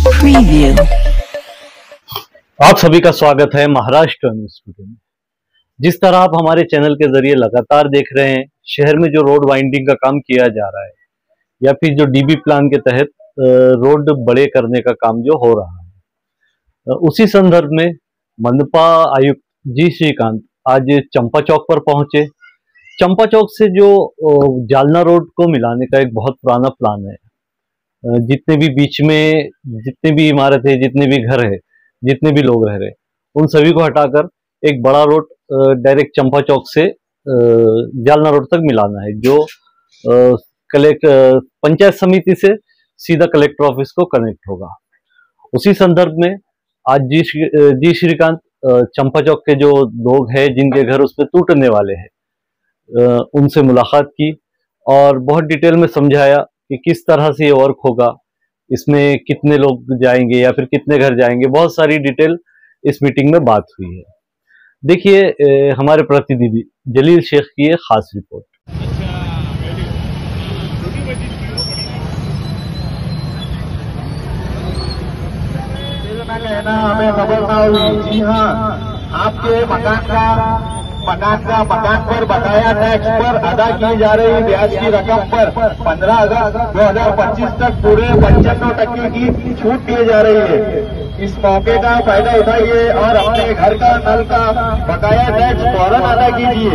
Preview। आप सभी का स्वागत है महाराष्ट्र इंस्टीट्यूट में। जिस तरह आप हमारे चैनल के जरिए लगातार देख रहे हैं, शहर में जो रोड वाइंडिंग का काम किया जा रहा है या फिर जो डीबी प्लान के तहत रोड बड़े करने का काम जो हो रहा है, उसी संदर्भ में मनपा आयुक्त जी श्रीकांत आज चंपा चौक पर पहुंचे। चंपा चौक से जो जालना रोड को मिलाने का एक बहुत पुराना प्लान है। जितने भी बीच में जितने भी इमारत है, जितने भी घर है, जितने भी लोग रह रहे, उन सभी को हटाकर एक बड़ा रोड डायरेक्ट चंपा चौक से जालना रोड तक मिलाना है, जो पंचायत समिति से सीधा कलेक्टर ऑफिस को कनेक्ट होगा। उसी संदर्भ में आज जी श्रीकांत चंपा चौक के जो लोग हैं जिनके घर उस पर टूटने वाले हैं, उनसे मुलाकात की और बहुत डिटेल में समझाया कि किस तरह से ये वर्क होगा, इसमें कितने लोग जाएंगे या फिर कितने घर जाएंगे। बहुत सारी डिटेल इस मीटिंग में बात हुई है। देखिए हमारे प्रतिनिधि जलील शेख की एक खास रिपोर्ट। हमें खबर ना हुई। जी हाँ, आपके मकान पर बकाया टैक्स पर अदा की जा रही ब्याज की रकम पर 15 अगस्त 2025 तक पूरे 95% की छूट दी जा रही है। इस मौके का फायदा उठाइए और अपने घर का नल का बकाया टैक्स फौरन अदा कीजिए।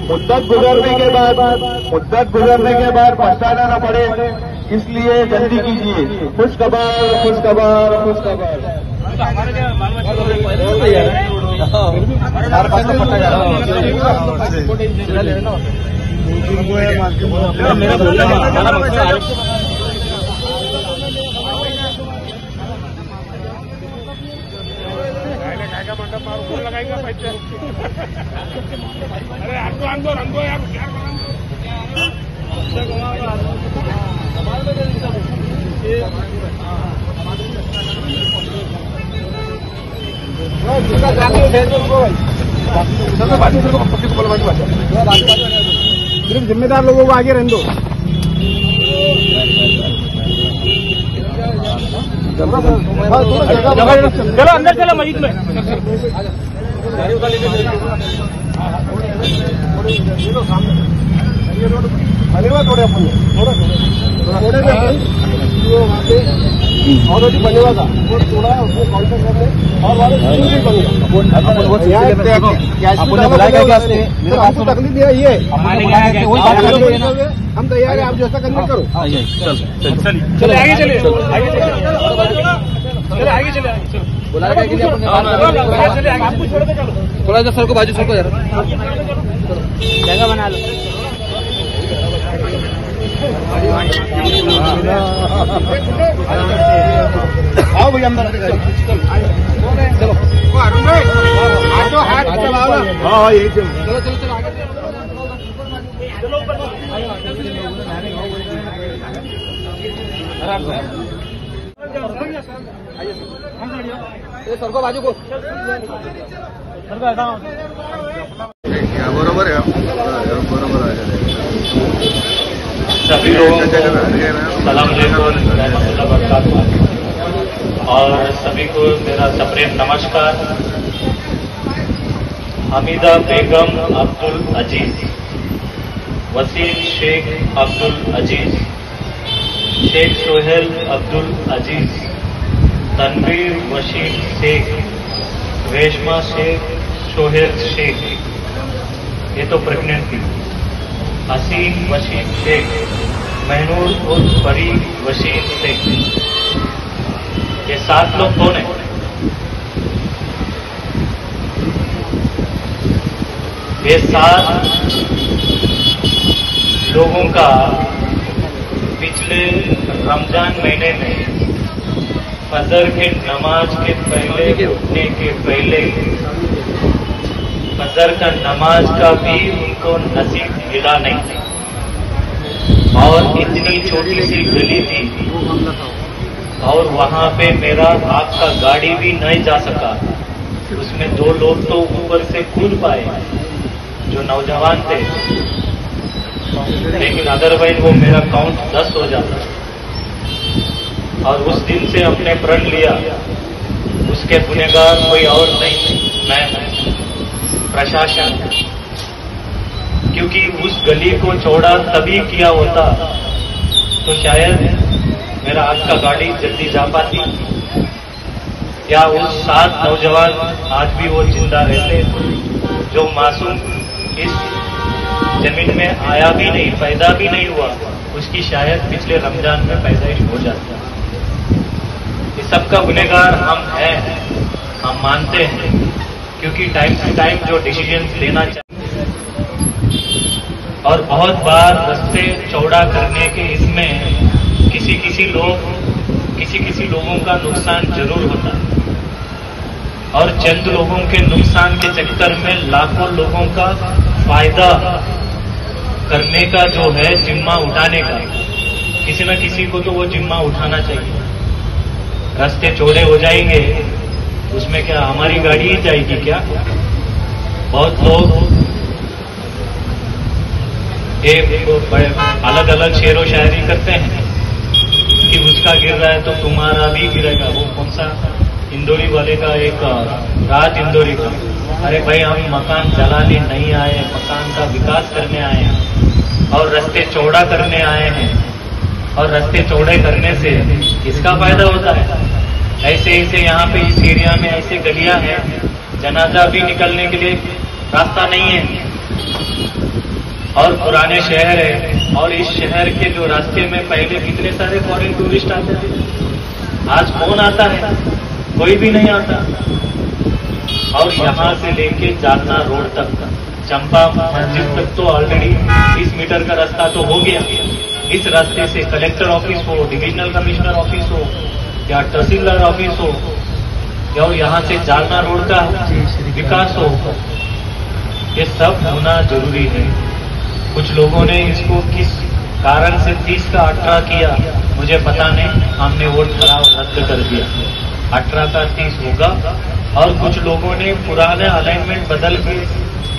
मुद्दत गुजरने के बाद पछताना न पड़े, इसलिए जल्दी कीजिए। खुशखबर। सिर्फ जिम्मेदार लोगों को आगे रहने दो। चलो अंदर चलो मस्जिद में। थोड़े अपन ऑलरेडी बने हुआ था, थोड़ा उसको काउंटर करने और हमको तकलीफ नहीं है। ये हम तैयार है, आप जैसा करना करो। चलिए आगे चलिए थोड़ा सा सर को बाजू सर को जगह बना लो। आओ भैया अंदर चलो। हाथ चलाओ। हाँ यही चलो सर को बाजू को बरोबर है। बरोबर आहे। सभी लोगों को सलाम और सभी को मेरा सप्रेम नमस्कार। हमीदा बेगम अब्दुल अजीज, वसीम शेख अब्दुल अजीज, शेख सोहेल अब्दुल अजीज, तनवीर वशीम शेख, रेशमा शेख, सोहेल शेख, ये तो प्रेग्नेंट थी। हसीन वशीम शेख, महनूर उर्फ परी वशीम शेख, ये 7 लोग कौन है? ये 7 लोगों का पिछले रमजान महीने में फजर के नमाज के पहले उठने के पहले फजर का नमाज का भी उनको नसीब मिला नहीं। और इतनी छोटी सी गली थी और वहां पे मेरा आपका गाड़ी भी नहीं जा सका। उसमें 2 लोग तो ऊपर से कूद पाए जो नौजवान थे, लेकिन अदरवाइज वो मेरा काउंट 10 हो जाता। और उस दिन से हमने प्रण लिया, उसके गुनहगार कोई और नहीं, मैं हूं, प्रशासन। क्योंकि उस गली को चौड़ा तभी किया होता तो शायद मेरा आज का गाड़ी जल्दी जा पाती, या वो 7 नौजवान आज भी वो जिंदा रहते जो मासूम इस जमीन में आया भी नहीं, पैदा भी नहीं हुआ, उसकी शायद पिछले रमजान में पैदाइश हो जाती। इस सब का गुनहगार हम हैं, हम मानते हैं, क्योंकि टाइम टू टाइम जो डिसीजन लेना चाहिए। और बहुत बार रास्ते चौड़ा करने के इसमें किसी लोगों का नुकसान जरूर होता है, और चंद लोगों के नुकसान के चक्कर में लाखों लोगों का फायदा करने का जो है जिम्मा उठाने का, किसी न किसी को तो वो जिम्मा उठाना चाहिए। रास्ते चौड़े हो जाएंगे, उसमें क्या हमारी गाड़ी ही जाएगी क्या? बहुत लोग अलग अलग शेरो शायरी करते हैं कि उसका गिर रहा है तो तुम्हारा भी गिरेगा। वो कौन सा इंदौरी वाले का एक रात इंदौरी का, अरे भाई हम मकान चलाने नहीं आए, मकान का विकास करने आए हैं और रास्ते चौड़ा करने आए हैं, और रास्ते चौड़े करने से किसका फायदा होता है? ऐसे यहाँ पे इस एरिया में ऐसे गलियां हैं, जनाजा भी निकलने के लिए रास्ता नहीं है, और पुराने शहर है, और इस शहर के जो रास्ते में पहले कितने सारे फॉरेन टूरिस्ट आते थे, आज कौन आता है? कोई भी नहीं आता। और यहाँ से लेके जालना रोड तक, चंपा मस्जिद तक तो ऑलरेडी 20 मीटर का रास्ता तो हो गया। इस रास्ते से कलेक्टर ऑफिस हो, डिविजनल कमिश्नर ऑफिस हो, या तहसीलदार ऑफिस हो, या यहाँ से जालना रोड का विकास हो, ये सब होना जरूरी है। कुछ लोगों ने इसको किस कारण से 30 का 18 किया मुझे पता नहीं, हमने वोट ठहराव रद्द कर दिया, 18 का 30 होगा। और कुछ लोगों ने पुराने अलाइनमेंट बदल के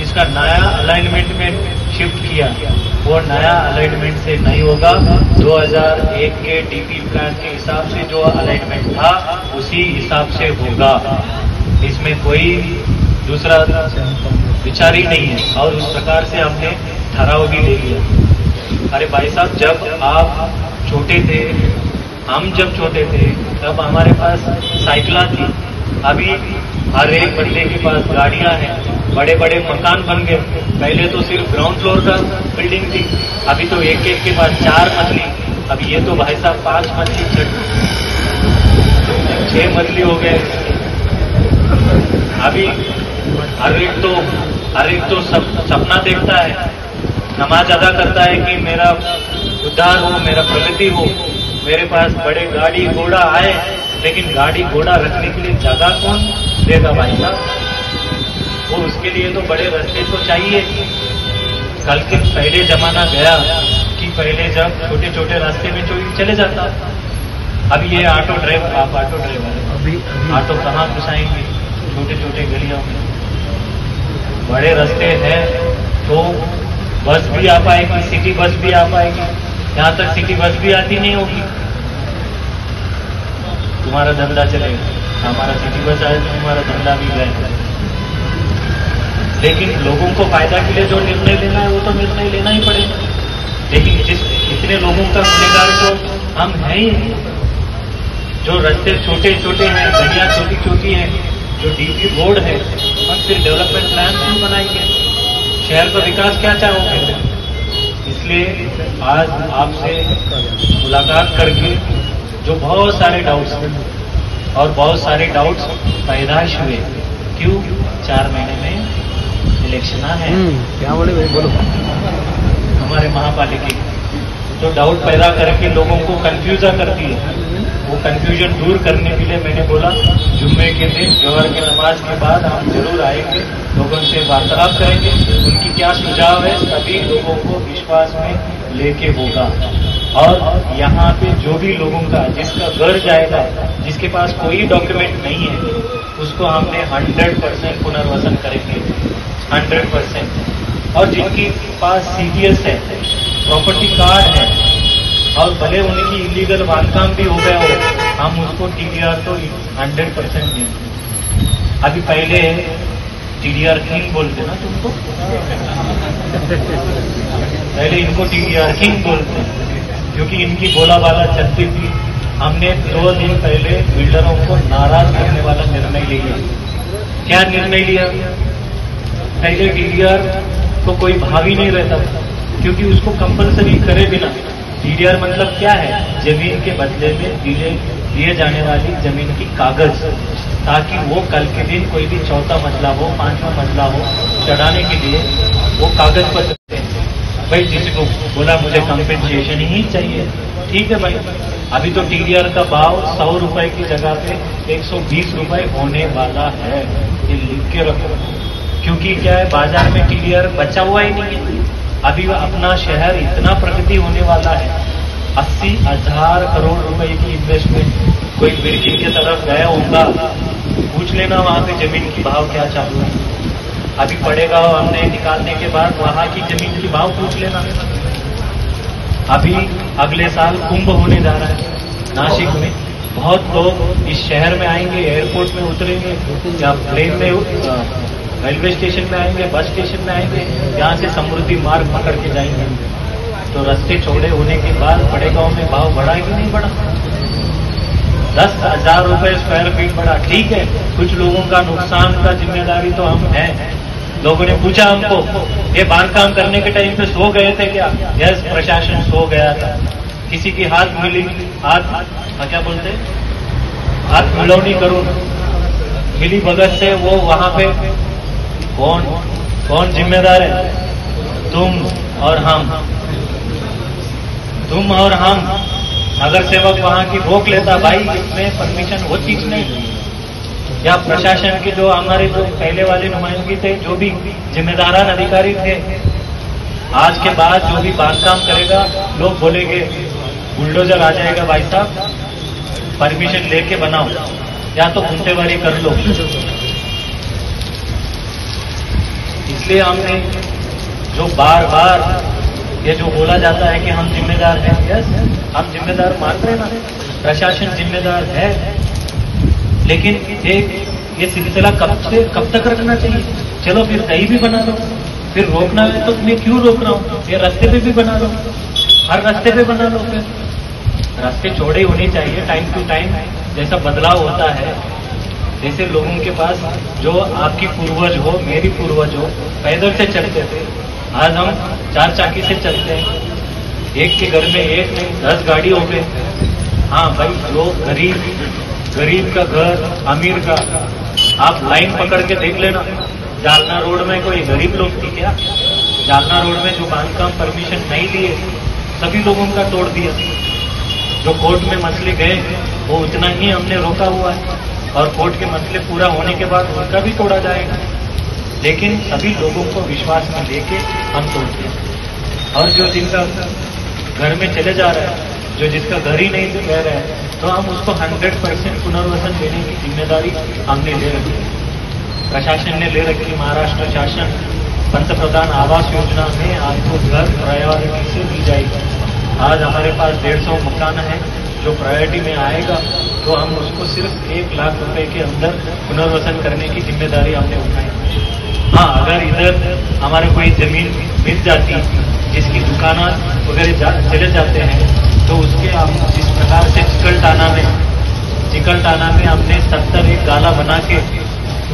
इसका नया अलाइनमेंट में शिफ्ट किया, वो नया अलाइनमेंट से नहीं होगा। 2001 के डीपी प्लान के हिसाब से जो अलाइनमेंट था उसी हिसाब से होगा, इसमें कोई दूसरा विचार ही नहीं है। और उस प्रकार से हमने ठहराव भी ले लिया। अरे भाई साहब, जब आप छोटे थे, हम जब छोटे थे, तब हमारे पास साइकिल थी। अभी हर एक बंदे के पास गाड़ियां हैं, बड़े बड़े मकान बन गए। पहले तो सिर्फ ग्राउंड फ्लोर का बिल्डिंग थी, अभी तो एक के पास 4 मंजिली, अभी ये तो भाई साहब 5 मंजिली 6 मंजिली हो गए। अभी हर एक तो सपना देखता है, नमाज अदा करता है कि मेरा उद्धार हो, मेरा प्रगति हो, मेरे पास बड़े गाड़ी घोड़ा आए, लेकिन गाड़ी घोड़ा रखने के लिए जगह कौन देगा भाई साहब? वो उसके लिए तो बड़े रास्ते तो चाहिए। कल के पहले जमाना गया कि पहले जब छोटे छोटे रास्ते में चले जाता, अब ये ऑटो ड्राइवर, आप ऑटो ड्राइवर, अभी ऑटो कहाँ घुसाएंगे छोटे छोटे गलियों में? बड़े रास्ते हैं तो बस भी आ पाएगी, सिटी बस भी आ पाएगी। यहाँ तक सिटी बस भी आती नहीं होगी, तुम्हारा धंधा चलेगा। हमारा सिटी बस आए तो तुम्हारा धंधा भी गया। लेकिन लोगों को फायदा के लिए जो निर्णय लेना है वो तो निर्णय लेना ही पड़ेगा। लेकिन इतने लोगों का गुनहगार तो हम हैं ही। जो रास्ते छोटे छोटे हैं, गलियां छोटी छोटी हैं, जो डीपी रोड है, और फिर डेवलपमेंट प्लान क्यों बनाएंगे? शहर का विकास क्या चाहोगे? इसलिए आज आपसे मुलाकात करके जो बहुत सारे डाउट्स और बहुत सारे डाउट्स पैदाइश हुए, क्यों 4 महीने में इलेक्शन है, क्या बोले भाई, बोलो। हमारे महापालिका जो डाउट पैदा करके लोगों को कंफ्यूज करती है, वो कंफ्यूजन दूर करने के लिए मैंने बोला जुम्मे के दिन जोहर की नमाज के बाद हम जरूर आएंगे, लोगों से वार्तालाप करेंगे, उनकी क्या सुझाव है सभी लोगों को विश्वास में लेके होगा। और यहाँ पे जो भी लोगों का जिसका घर जाएगा, जिसके पास कोई डॉक्यूमेंट नहीं है, उसको हमने 100% पुनर्वसन करेंगे, 100%। और जिनके पास CDS है, प्रॉपर्टी कार्ड है, और भले उनकी इलीगल बांधकाम भी हो गया हो, हम उसको टीडीआर तो 100% देंगे। अभी पहले टीडीआर किंग बोलते ना तुमको, पहले इनको टीडीआर किंग बोलते क्योंकि इनकी बोला बाला चलती थी। हमने 2 दिन पहले बिल्डरों को नाराज करने वाला निर्णय लिया। क्या निर्णय लिया? पहले टीडीआर को कोई भाव ही नहीं रहता था क्योंकि उसको कंपलसरी करे बिना, टीडीआर मतलब क्या है? जमीन के बदले में दिए जाने वाली जमीन की कागज, ताकि वो कल के दिन कोई भी चौथा मसला हो, 5वां मसला हो, चढ़ाने के लिए वो कागज पर सकते हैं। भाई जिसको बोला मुझे कंपेंसेशन ही चाहिए, ठीक है भाई। अभी तो टीडीआर का भाव 100 रुपए की जगह पे 120 रुपए होने वाला है, ये लिख के रखो। क्योंकि क्या है, बाजार में टीडीआर बचा हुआ ही नहीं है। अभी अपना शहर इतना प्रगति होने वाला है, 80,000 करोड़ रुपए की इन्वेस्टमेंट। कोई बिल्डिंग की तरफ गया होगा, पूछ लेना वहां पे जमीन की भाव क्या चालू है। अभी पड़ेगा हमने निकालने के बाद वहां की जमीन की भाव पूछ लेना। अभी अगले साल कुंभ होने जा रहा है नासिक में, बहुत लोग इस शहर में आएंगे, एयरपोर्ट में उतरेंगे या प्लेन में, रेलवे स्टेशन में आएंगे, बस स्टेशन में आएंगे, यहाँ से समृद्धि मार्ग पकड़ के जाएंगे। तो रास्ते चौड़े होने के बाद बड़े गांव में भाव बढ़ा कि नहीं बढ़ा? 10,000 रुपए स्क्वायर फीट बढ़ा, ठीक है। कुछ लोगों का नुकसान का जिम्मेदारी तो हम हैं। लोगों ने पूछा हमको, ये बांधकाम करने के टाइम पे सो गए थे क्या? यस, प्रशासन सो गया था। किसी की हाथ क्या बोलते, हाथ मिलौनी करो, मिली भगत से वो वहां पे कौन जिम्मेदार है? तुम और हम। नगर सेवक वहां की रोक लेता, भाई इसमें परमिशन होती नहीं। या प्रशासन के जो हमारे जो पहले वाले नुमाइंदगी थे, जो भी जिम्मेदारान अधिकारी थे, आज के बाद जो भी बांधकाम करेगा, लोग बोलेंगे बुलडोजर आ जाएगा, भाई साहब परमिशन लेके बनाओ या तो गुंटेबारी कर लो। इसलिए हमने जो बार ये जो बोला जाता है कि हम जिम्मेदार हैं, यस हम जिम्मेदार मान रहे ना, प्रशासन जिम्मेदार है, लेकिन ये सिलसिला कब तक रखना चाहिए? चलो फिर कहीं भी बना लो, फिर रोकना है तो मैं क्यों रोक रहा हूँ? ये रास्ते पे भी बना लो, हर रास्ते पे बना लो। फिर रास्ते चौड़े होने चाहिए, टाइम टू टाइम जैसा बदलाव होता है। जैसे लोगों के पास जो आपकी पूर्वज हो, मेरी पूर्वज हो, पैदल से चलते थे, आज हम 4 चाकी से चलते हैं। एक के घर में एक नहीं 10 गाड़ी हो गए। हाँ भाई, जो गरीब का घर, अमीर का, आप लाइन पकड़ के देख लेना। जालना रोड में कोई गरीब लोग थी क्या? जालना रोड में जो बांधकाम परमिशन नहीं लिए, सभी लोगों का तोड़ दिया। जो कोर्ट में मसले गए वो उतना ही हमने रोका हुआ है, और कोर्ट के मसले पूरा होने के बाद उनका भी तोड़ा जाएगा। लेकिन सभी लोगों को विश्वास में लेके हम तोड़ते हैं। और जो जिनका घर में चले जा रहा है, जो जिसका घर ही नहीं रह रहा है, तो हम उसको 100% पुनर्वसन देने की जिम्मेदारी हमने ले रखी है, प्रशासन ने ले रखी। महाराष्ट्र शासन पंतप्रधान आवास योजना में आपको घर प्रायोरिटी से दी जाएगी। आज हमारे पास 150 मकान है जो प्रायोरिटी में आएगा, तो हम उसको सिर्फ 1 लाख रुपए के अंदर पुनर्वसन करने की जिम्मेदारी हमने उठाई। हाँ, अगर इधर हमारे कोई जमीन मिल जाती जिसकी दुकान वगैरह चले जाते हैं, तो उसके हम जिस प्रकार से चिकलटाना में हमने 70 एक गाला बना के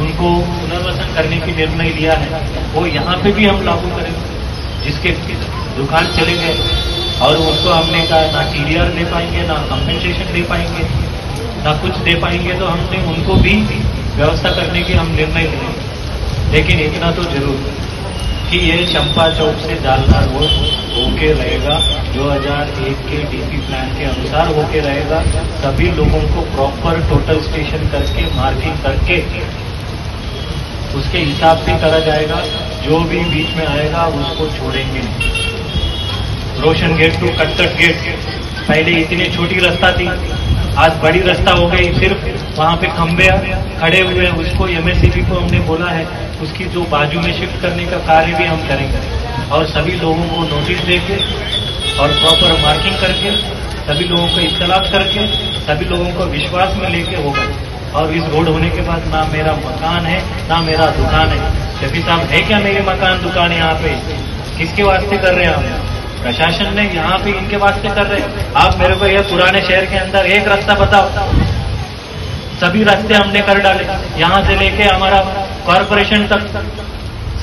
उनको पुनर्वसन करने की निर्णय लिया है, वो यहाँ पे भी हम लागू करेंगे। जिसके दुकान चले गए और उसको हमने कहा ना टीडीआर दे पाएंगे, ना कंपेंसेशन दे पाएंगे, ना कुछ दे पाएंगे, तो हमने उनको भी व्यवस्था करने की हम निर्णय लेंगे। लेकिन इतना तो जरूर कि ये चंपा चौक से जालना रोड होके रहेगा, 2001 के डीपी प्लान के अनुसार होके रहेगा। सभी लोगों को प्रॉपर टोटल स्टेशन करके मार्किंग करके उसके हिसाब से करा जाएगा। जो भी बीच में आएगा उसको छोड़ेंगे नहीं। रोशन गेट टू कटकट गेट, पहले इतनी छोटी रास्ता थी, आज बड़ी रास्ता हो गई। सिर्फ वहां पे खंबे खड़े हुए, उसको एमएससीबी को हमने बोला है उसकी जो बाजू में शिफ्ट करने का कार्य भी हम करेंगे। और सभी लोगों को नोटिस देके और प्रॉपर मार्किंग करके सभी लोगों को इत्तलात करके सभी लोगों को विश्वास में लेके होगा। और इस रोड होने के बाद ना मेरा मकान है ना मेरा दुकान है। शफी साहब, है क्या मेरे मकान दुकान यहाँ पे? किसके वास्ते कर रहे हैं आप? प्रशासन ने यहाँ पे इनके वास्ते कर रहे हैं। आप मेरे को ये पुराने शहर के अंदर एक रास्ता बताओ। सभी रास्ते हमने कर डाले, यहाँ से लेके हमारा कॉरपोरेशन तक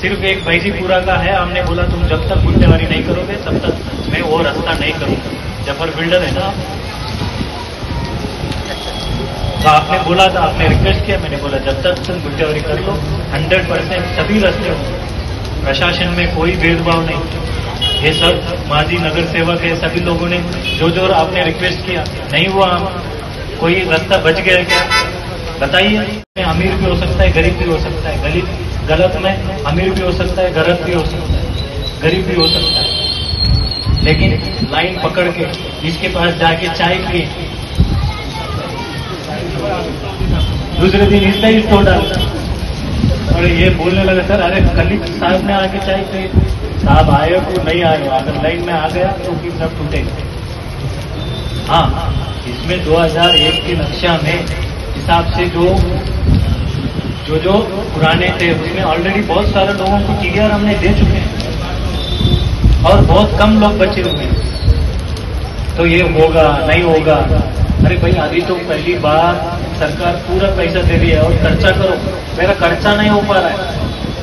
सिर्फ एक बैजीपुरा का है। हमने बोला तुम जब तक गुंडेवारी नहीं करोगे तब तक मैं वो रास्ता नहीं करूंगा। जफर बिल्डर है ना, तो आपने बोला था, आपने रिक्वेस्ट किया, मैंने बोला जब तक तुम गुंडेवारी कर लो 100% सभी रास्ते होंगे। प्रशासन में कोई भेदभाव नहीं। ये सब माजी नगर सेवक है, सभी लोगों ने जो आपने रिक्वेस्ट किया नहीं हुआ। कोई रास्ता बच गया क्या बताइए? अमीर भी हो सकता है, गरीब भी हो सकता है। गलत में अमीर भी हो सकता है, गलत भी हो सकता है, गरीब भी हो सकता है। लेकिन लाइन पकड़ के इसके पास जाके चाय पिए, दूसरे दिन इसका ही तोड़ डाला और ये बोलने लगा सर अरे कल साहब ने आके चाय पिए। साहब आए तो नहीं आए, अगर लाइन में आ गया तो फिर सब टूटेगा। हाँ, इसमें 2001 के नक्शा में हिसाब से जो पुराने थे उसमें ऑलरेडी बहुत सारे लोगों को टीडीआर हमने दे चुके हैं और बहुत कम लोग बचे हुए हैं। तो ये होगा नहीं होगा? अरे भाई, अभी तो पहली बार सरकार पूरा पैसा दे रही है और खर्चा करो। मेरा खर्चा नहीं हो पा रहा है।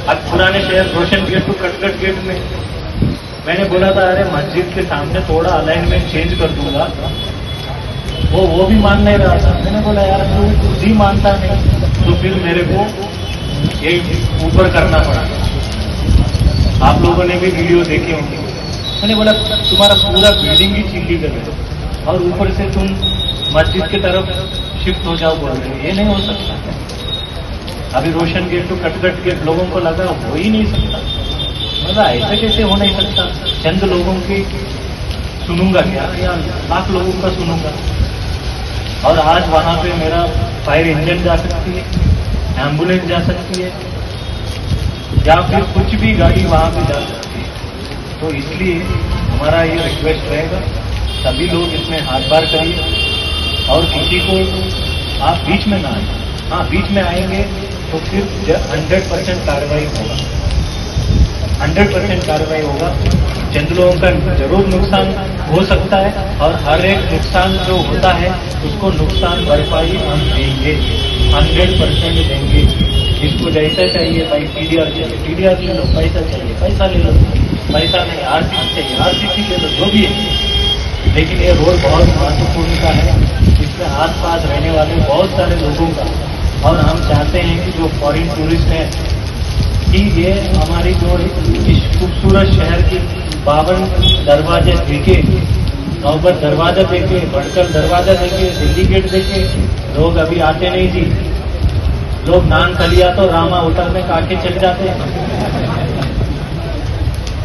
अब पुराने शहर रोशन गेट टू कटकट गेट में मैंने बोला था अरे मस्जिद के सामने थोड़ा अलाइनमेंट चेंज कर दूंगा, वो भी मान नहीं रहा था। मैंने बोला यार तू खुद ही मानता नहीं, तो फिर मेरे को ये ऊपर करना पड़ा। आप लोगों ने भी वीडियो देखे होंगे। मैंने बोला तुम्हारा पूरा बिल्डिंग ही चिल्ली कर रहे और ऊपर से तुम मस्जिद की तरफ शिफ्ट हो जाओ बोल रहे, ये नहीं हो सकता। अभी रोशन गेट टू कटकट गेट लोगों को लगा हो ही नहीं सकता। मतलब ऐसा कैसे हो नहीं सकता? चंद लोगों की सुनूंगा क्या या लाख लोगों का सुनूंगा? और आज वहां पे मेरा फायर इंजन जा सकती है, एम्बुलेंस जा सकती है, या फिर कुछ भी गाड़ी वहां पे जा सकती है। तो इसलिए हमारा ये रिक्वेस्ट रहेगा, सभी लोग इसमें हाथ बार करिए और किसी को आप बीच में ना आए। हाँ, बीच में आएंगे तो फिर 100% कार्रवाई होगा, 100% कार्रवाई होगा। चंद लोगों का जरूर नुकसान हो सकता है और हर एक नुकसान जो होता है उसको नुकसान भरपाई हम देंगे, 100% देंगे। इसको जैसा चाहिए भाई, टीडीआर चाहिए टीडीआर ले लो, पैसा चाहिए पैसा ले लो, पैसा नहीं आरसीसी चाहिए आरसीसी ले लो, जो भी है। लेकिन ये रोड बहुत महत्वपूर्ण का है, इसमें आसपास रहने वाले बहुत सारे लोगों का, और हम चाहते हैं कि जो फॉरेन टूरिस्ट हैं कि ये हमारी जो इस खूबसूरत शहर की 52 दरवाजे देखे, नौबत दरवाजा देखे, भड़कल दरवाजा देखे, दिल्ली गेट देखे, लोग अभी आते नहीं जी। लोग नान खलिया तो रामा होटल में काटे चले जाते हैं।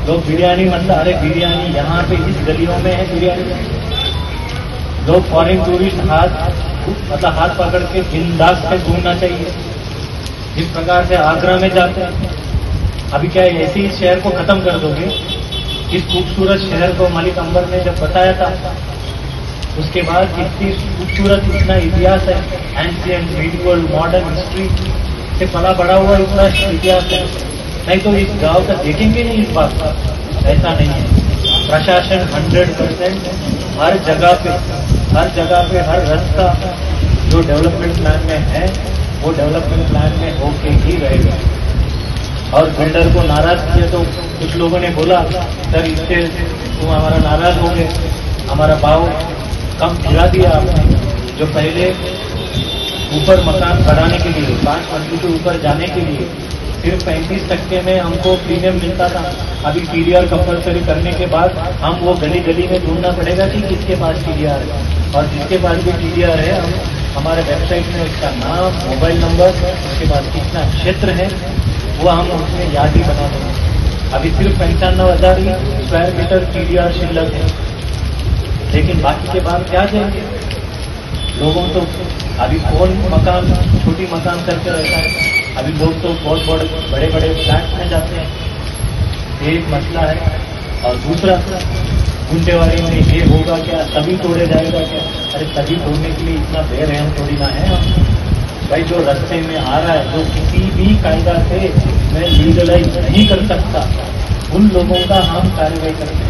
लोग बिरयानी मतलब अरे बिरयानी यहाँ पे इस गलियों में है बिरयानी। लोग फॉरेन टूरिस्ट हाथ पकड़ के बिंदास से घूमना चाहिए, जिस प्रकार से आगरा में जाते हैं। अभी क्या ऐसे ही शहर को खत्म कर दोगे? इस खूबसूरत शहर को मलिक अंबर ने जब बताया था, उसके बाद इतनी खूबसूरत, इतना इतिहास है, एंशिएंट, मिडिवल, मॉडर्न हिस्ट्री से पला बढ़ा हुआ इतना इतिहास है। नहीं तो इस गांव का देखेंगे नहीं इस बात का, ऐसा नहीं है। प्रशासन 100% हर जगह पे हर रास्ता जो डेवलपमेंट प्लान में है वो डेवलपमेंट प्लान में होके ही रहेगा। और बिल्डर को नाराज किया तो कुछ लोगों ने बोला सर इससे तुम हमारा नाराज हो गए, हमारा भाव कम गिरा दिया आपने। जो पहले ऊपर मकान बढ़ाने के लिए 5 मंजिल के ऊपर जाने के लिए सिर्फ 35% में हमको प्रीमियम मिलता था, अभी टीडीआर कंपलसरी करने के बाद हम वो गली गली में ढूंढना पड़ेगा कि किसके पास टीडीआर है। और जिसके पास भी टीडीआर है हम हमारे वेबसाइट में उसका नाम, मोबाइल नंबर, उसके बाद कितना क्षेत्र है वो हम उसमें याद ही बना देंगे। अभी सिर्फ 95,000 स्क्वायर मीटर टीडीआर शिल्लक है, लेकिन बाकी के बाद क्या जाएंगे लोगों? तो अभी कौन मकान छोटी मकान करके रहता है? अभी लोग तो बहुत बड़े बड़े फ्लैट में जाते हैं। ये एक मसला है। और दूसरा, गुंटेवाड़ी में ये होगा क्या, तभी तोड़े जाएगा क्या? अरे तभी तोड़ने के लिए इतना बेरहम थोड़ी ना है हम। भाई जो रास्ते में आ रहा है, जो किसी भी कायदा से मैं लीगलाइज नहीं कर सकता, उन लोगों का हम कार्रवाई करते हैं।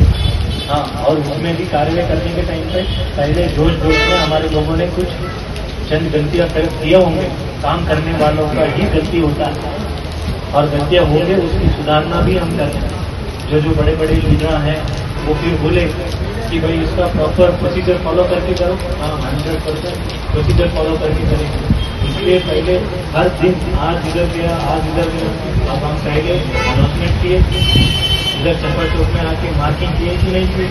हाँ, और उसमें भी कार्रवाई करने के टाइम पे पहले जोश जोश में हमारे लोगों ने कुछ चंद गलतियां किए होंगे, काम करने वालों का ही गलती होता है और गलतियां होंगे उसकी सुधारना भी हम करते हैं। जो बड़े बड़े लीडर हैं वो फिर बोले कि भाई इसका प्रॉपर प्रोसीजर फॉलो करके करो। हाँ, 100% प्रोसीजर फॉलो करके करेंगे। इसलिए पहले हर दिन आज इधर गया, आज इधर गया, अब हम पहले अनाउंसमेंट किए, इधर चप्पा चौक में आके मार्किंग किए कि नहीं किए,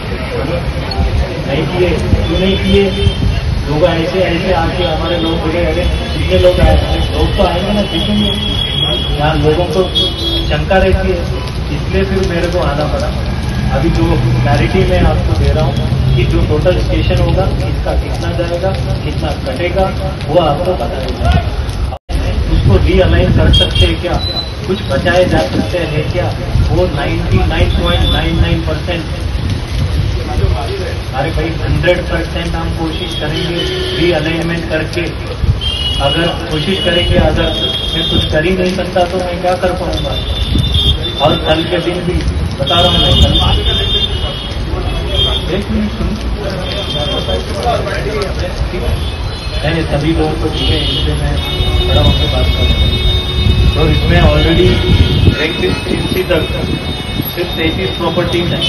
नहीं किए, क्यों नहीं किए? लोग ऐसे ऐसे आके हमारे लोग बोले अरे कितने लोग आए, लोग तो आएंगे ना, देखेंगे। यहाँ लोगों को शंका रहती है, इसलिए फिर मेरे को आना पड़ा। अभी जो क्लैरिटी मैं आपको दे रहा हूँ कि जो टोटल स्टेशन होगा इसका कितना जाएगा, कितना कटेगा, वो आपको बताएगा। उसको रीअलाइन कर सकते हैं क्या, कुछ बचाए जा सकते हैं क्या? वो 99.99%। अरे भाई 100% हम कोशिश करेंगे रीअलाइनमेंट करके। अगर कोशिश करेंगे, अगर मैं कुछ कर ही नहीं सकता तो मैं क्या कर पाऊंगा? और कल के दिन भी बता रहा हूँ मैं, एक मिनट सुन, मैंने सभी लोगों को दिए, इनसे मैं बड़ा होकर बात कर रहा हूँ। तो इसमें ऑलरेडी तक सिर्फ 33 प्रॉपर्टीज हैं।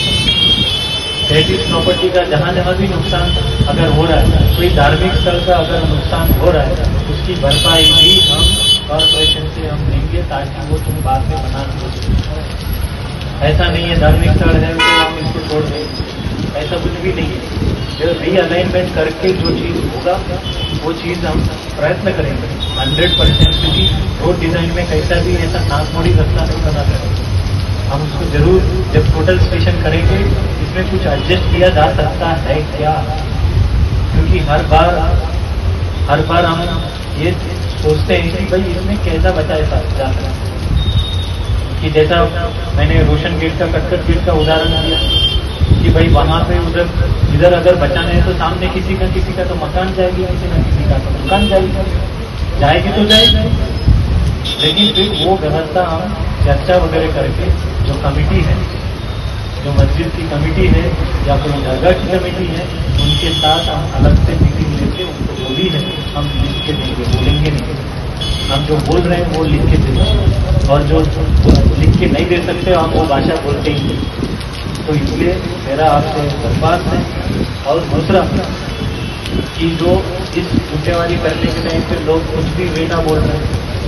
33 प्रॉपर्टी का जहाँ जहाँ भी नुकसान अगर हो रहा है, कोई धार्मिक स्थल का अगर नुकसान हो रहा है, उसकी भरपाई भी हम कॉर्पोरेशन से हम लेंगे ताकि वो तुम बाद में बना सको। ऐसा नहीं है धार्मिक स्थल है तो हम इसको छोड़ दें, ऐसा कुछ भी नहीं है। जो रीअलाइनमेंट करके जो चीज़ होगा वो चीज़ हम प्रयत्न करेंगे 100%। क्योंकि रोड डिजाइन में कैसा भी ऐसा नाकमोड़ी रास्ता नहीं बना करेंगे हम उसको जरूर। जब टोटल स्टेशन करेंगे इसमें कुछ एडजस्ट किया जा सकता है क्या? क्योंकि हर बार हम ये सोचते हैं कि भाई इसमें कैसा बचाया जा सकता है। कि जैसा मैंने रोशन गेट का, कटकट गेट का उदाहरण दिया कि भाई वहाँ पे इधर अगर बचाना है तो सामने किसी का तो मकान जाएगी, किसी न किसी का तो दुकान जाएगी तो जाएगी। लेकिन फिर वो व्यवस्था हम चर्चा वगैरह करके जो कमेटी है, जो मस्जिद की कमेटी है या कोई दरगाह की कमेटी है, उनके साथ हम अलग से मीटिंग लेके उनको जो भी है हम लिख के देंगे, बोलेंगे नहीं। हम जो बोल रहे हैं वो लिख के देंगे और जो लिख के नहीं दे सकते हम वो भाषा बोलते ही। तो इसलिए मेरा आपसे दरख्वास्त है। और दूसरा कि जो इस गुंटेवारी करने के टाइम पे लोग कुछ भी बेटा बोल रहे हैं,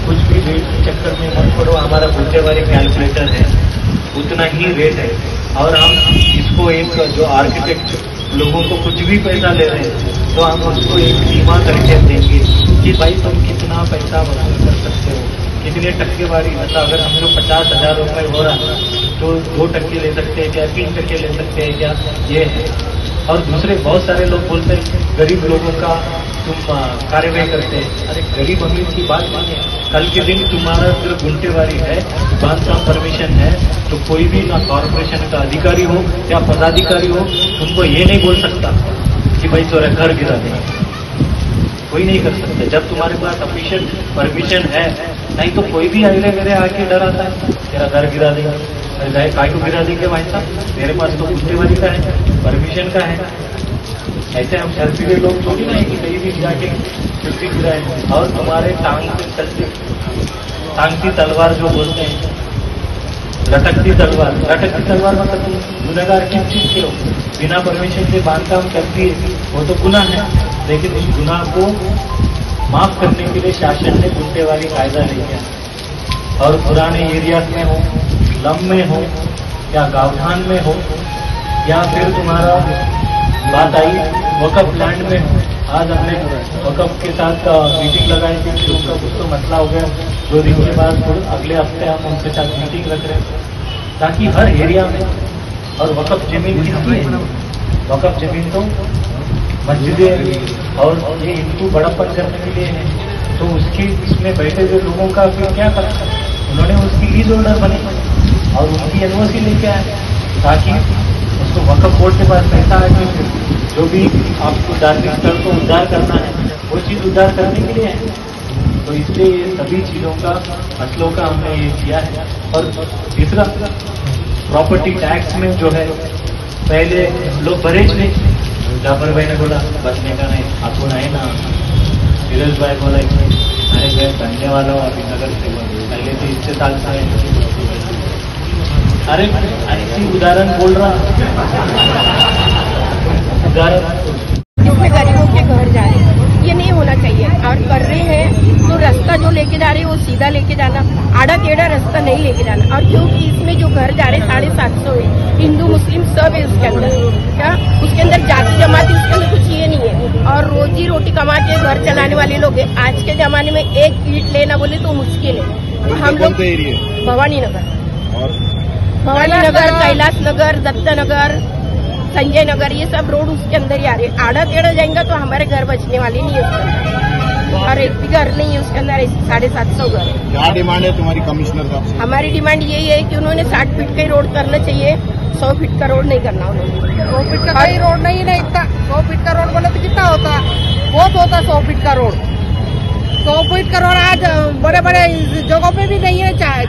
कुछ भी रेट के चक्कर में मत पड़ो। हमारा गुंटेवारी कैलकुलेटर है, उतना ही रेट है। और हम इसको एक जो आर्किटेक्ट लोगों को कुछ भी पैसा ले रहे हैं तो हम उसको एक सीमा करके देंगे कि भाई तुम कितना पैसा वसूल कर सकते हो, कितने टक्केवारी। मतलब अगर हम लोग 50,000 रुपये हो रहा है तो 2% ले सकते हैं क्या, 3% ले सकते हैं क्या, ये है। और दूसरे बहुत सारे लोग बोलते हैं गरीब लोगों का तुम कार्यवाही करते हैं। अरे गरीब अमीर की बात नहीं है। कल के दिन तुम्हारा सिर्फ गुंटेवारी है, बांधकाम परमिशन है, तो कोई भी ना कॉर्पोरेशन का अधिकारी हो या पदाधिकारी हो तुमको ये नहीं बोल सकता कि भाई तुम्हारा घर गिरा देगा। कोई नहीं कर सकता जब तुम्हारे पास ऑफिशियल परमिशन है। नहीं तो कोई भी अगले मेरे आके डराता है तेरा घर गिरा देगा। अरे गाय काय को गिरा देंगे भाई साहब, मेरे पास तो गुंटेवारी का है, परमिशन का है। ऐसे हम शर्फीले लोग थोड़ी ना है कि कहीं भी जाके कुछ भी गिराए। और तुम्हारे टांग से चलती टांगती तलवार जो बोलते हैं, लटकती तलवार मतलब गुनहगार किस चीज के हो, बिना परमिशन के बांधकाम करती है वो तो गुनाह है। लेकिन उस गुनाह को माफ करने के लिए शासन ने गुंटेवारी कायदा लेके आया। और पुराने एरियाज में हो, स्लम में हो या गाँवठान में हो या फिर तुम्हारा बात आई वकफ लैंड में हो। आज हमने वकफ के साथ मीटिंग लगाई थी कि उनका कुछ तो मसला हो गया। 2 दिन के बाद अगले हफ्ते हम उनके साथ मीटिंग रख रहे हैं ताकि हर एरिया में। और वकफ जमीन किसकी है? वकफ जमीन तो मस्जिदें और ये हिंदू बड़प्पन करने के लिए है। तो उसकी इसमें बैठे हुए लोगों का फिर क्या करना? उन्होंने उसकी लीज होल्डर बने और उसकी एनओसी लेके आए ताकि उसको वक्फ बोर्ड के पास पैसा है कि जो भी आपको धार्मिक स्थल को उद्धार करना है वो चीज़ उद्धार करने के लिए है। तो इसलिए ये सभी चीज़ों का फसलों का हमने ये किया है। और तीसरा प्रॉपर्टी टैक्स में जो है पहले लोग भरे थे, जाफर भाई ने बोला बचने का नहीं, आपको नहीं ना, फिरोज भाई बोला अरे मैं बनने वाला हूँ अभी नगर से, पहले तो इससे साल से अरे ऐसी उदाहरण बोल रहा जिसमें गरीबों के घर जा रहे हैं, ये नहीं होना चाहिए। और कर रहे हैं तो रास्ता जो लेके जा रहे हैं वो सीधा लेके जाना, आड़ा टेढ़ा रास्ता नहीं लेके जाना। और क्योंकि इसमें जो घर जा रहे 750 है, हिंदू मुस्लिम सब है उसके अंदर, क्या उसके अंदर जाति जमाती उसके अंदर कुछ ये नहीं है। और रोजी रोटी कमा के घर चलाने वाले लोग हैं। आज के जमाने में एक ईंट लेना बोले तो मुश्किल है। हम लोग भवानी नगर, कैलाश नगर, दत्ता नगर, संजय नगर, ये सब रोड उसके अंदर ही आ रहे हैं। आड़ा टेढ़ा जाएंगे तो हमारे घर बचने वाले नहीं है उसके अंदर, और एक भी घर नहीं है उसके अंदर। 750 घर है। क्या डिमांड है तुम्हारी कमिश्नर साहब से? हमारी डिमांड यही है कि उन्होंने 60 फीट का ही रोड करना चाहिए, 100 फीट का रोड नहीं करना उन्होंने। 100 फीट का कोई रोड नहीं है इतना। 100 फीट का रोड बोले तो कितना होता, बहुत होता 100 फीट का रोड। 100 फीट का रोड आज बड़े बड़े जगहों पे भी नहीं है, चार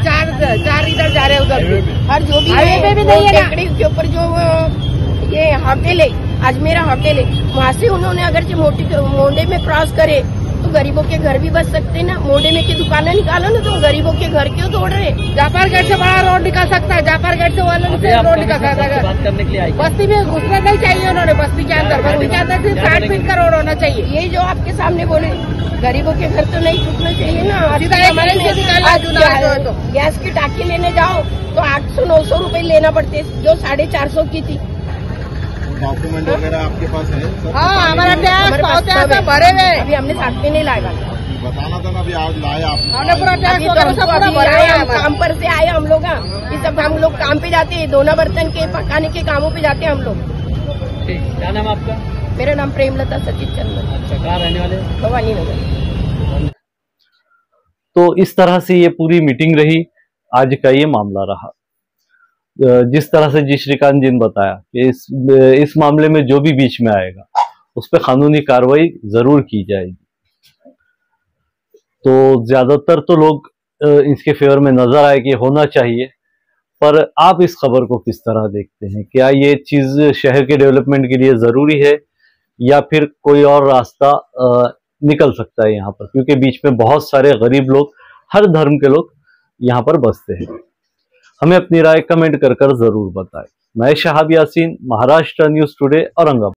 इधर जा रहे उधर भी, और जो भी हाईवे पे भी नहीं है ना। टेकड़ी के ऊपर जो ये होटल है, आज मेरा होटल है, वहाँ से उन्होंने अगर जो मोंडे में क्रॉस करे तो गरीबों के घर भी बच सकते हैं ना। मोंडे में की दुकानें निकालो ना, तो गरीबों के घर क्यों तोड़ रहे? जाफर गेट से बड़ा रोड निकाल सकता है, जाफर गेट से वाले से रोड निकाल सकता है। बस्ती में घुसना नहीं चाहिए उन्होंने, बस्ती के अंदर, बस्ती के अंदर सिर्फ 60 फीट का रोड होना चाहिए। ये जो आपके सामने बोले गरीबों के घर तो नहीं टूटना चाहिए ना। गैस की टाकी लेने जाओ तो 800-900 रुपए लेना पड़ते, जो 450 की थी। डॉक्यूमेंट वगैरह आपके पास है? हाँ, हमारा टैक्स भरे हुए, अभी हमने साथ में नहीं लाया, बताना था ना, अभी आज लाया आप। हमने पूरा टैक्स वगैरह सब पूरा अभी भरा आए, हुआ हम काम पर से आए हम लोग। ये सब हम लोग काम पे जाते हैं, दोना बर्तन के पकाने के कामों पे जाते हैं हम लोग। क्या नाम आपका? मेरा नाम प्रेमलता सतीश चंदन। अच्छा, कहाँ रहने वाले? भवानी नगर। तो इस तरह से ये पूरी मीटिंग रही, आज का ये मामला रहा। जिस तरह से जी श्रीकांत जी ने बताया कि इस मामले में जो भी बीच में आएगा उस पर कानूनी कार्रवाई जरूर की जाएगी। तो ज्यादातर तो लोग इसके फेवर में नजर आए कि होना चाहिए, पर आप इस खबर को किस तरह देखते हैं? क्या ये चीज शहर के डेवलपमेंट के लिए जरूरी है या फिर कोई और रास्ता निकल सकता है यहाँ पर? क्योंकि बीच में बहुत सारे गरीब लोग, हर धर्म के लोग यहाँ पर बसते हैं। हमें अपनी राय कमेंट कर जरूर बताएं। मैं शहाब यासीन, महाराष्ट्र न्यूज टुडे, औरंगाबाद।